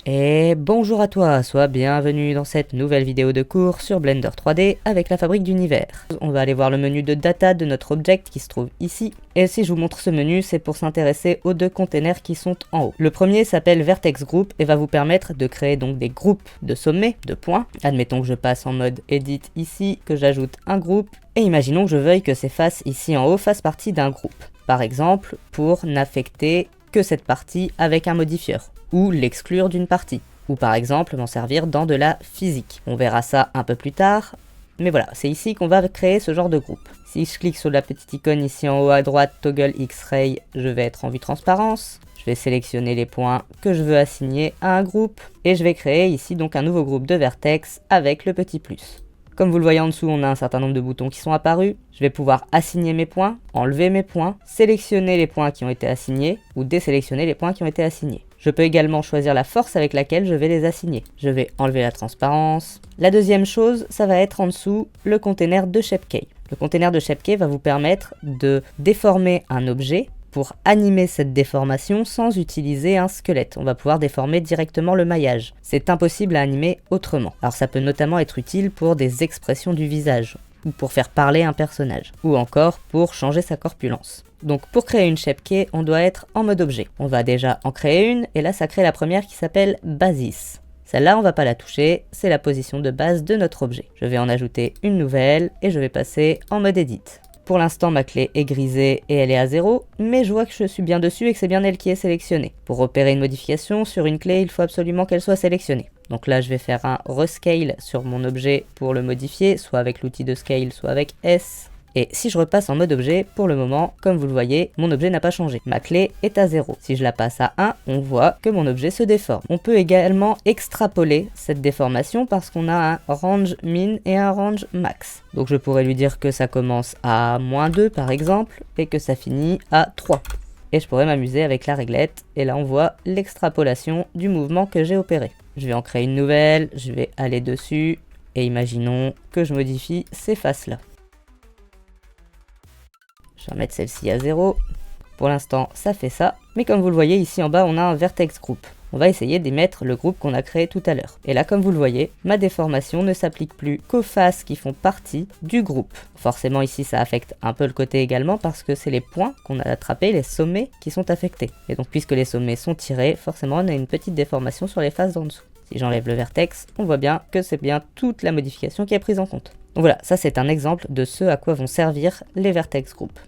Et bonjour à toi, sois bienvenue dans cette nouvelle vidéo de cours sur Blender 3D avec la fabrique d'univers. On va aller voir le menu de data de notre object qui se trouve ici. Et si je vous montre ce menu, c'est pour s'intéresser aux deux containers qui sont en haut. Le premier s'appelle Vertex Group et va vous permettre de créer donc des groupes de sommets, de points. Admettons que je passe en mode Edit ici, que j'ajoute un groupe. Et imaginons que je veuille que ces faces ici en haut fassent partie d'un groupe. Par exemple, pour n'affecter que cette partie avec un modifieur, ou l'exclure d'une partie, ou par exemple m'en servir dans de la physique. On verra ça un peu plus tard, mais voilà, c'est ici qu'on va créer ce genre de groupe. Si je clique sur la petite icône ici en haut à droite, Toggle X-Ray, je vais être en vue transparence. Je vais sélectionner les points que je veux assigner à un groupe, et je vais créer ici donc un nouveau groupe de vertex avec le petit plus. Comme vous le voyez en dessous, on a un certain nombre de boutons qui sont apparus. Je vais pouvoir assigner mes points, enlever mes points, sélectionner les points qui ont été assignés ou désélectionner les points qui ont été assignés. Je peux également choisir la force avec laquelle je vais les assigner. Je vais enlever la transparence. La deuxième chose, ça va être en dessous le container de ShapeKey. Le container de ShapeKey va vous permettre de déformer un objet pour animer cette déformation sans utiliser un squelette. On va pouvoir déformer directement le maillage. C'est impossible à animer autrement. Alors ça peut notamment être utile pour des expressions du visage, ou pour faire parler un personnage, ou encore pour changer sa corpulence. Donc pour créer une ShapeKey, on doit être en mode objet. On va déjà en créer une, et là ça crée la première qui s'appelle Basis. Celle-là, on va pas la toucher, c'est la position de base de notre objet. Je vais en ajouter une nouvelle, et je vais passer en mode Edit. Pour l'instant, ma clé est grisée et elle est à 0, mais je vois que je suis bien dessus et que c'est bien elle qui est sélectionnée. Pour opérer une modification sur une clé, il faut absolument qu'elle soit sélectionnée. Donc là, je vais faire un rescale sur mon objet pour le modifier, soit avec l'outil de scale, soit avec S. Et si je repasse en mode objet, pour le moment, comme vous le voyez, mon objet n'a pas changé. Ma clé est à 0. Si je la passe à 1, on voit que mon objet se déforme. On peut également extrapoler cette déformation parce qu'on a un range min et un range max. Donc je pourrais lui dire que ça commence à -2 par exemple, et que ça finit à 3. Et je pourrais m'amuser avec la réglette, et là on voit l'extrapolation du mouvement que j'ai opéré. Je vais en créer une nouvelle, je vais aller dessus, et imaginons que je modifie ces faces-là. Je vais mettre celle-ci à 0. Pour l'instant, ça fait ça. Mais comme vous le voyez, ici en bas, on a un vertex group. On va essayer d'y mettre le groupe qu'on a créé tout à l'heure. Et là, comme vous le voyez, ma déformation ne s'applique plus qu'aux faces qui font partie du groupe. Forcément, ici, ça affecte un peu le côté également parce que c'est les points qu'on a attrapés, les sommets, qui sont affectés. Et donc, puisque les sommets sont tirés, forcément, on a une petite déformation sur les faces d'en dessous. Si j'enlève le vertex, on voit bien que c'est bien toute la modification qui est prise en compte. Donc voilà, ça c'est un exemple de ce à quoi vont servir les vertex group.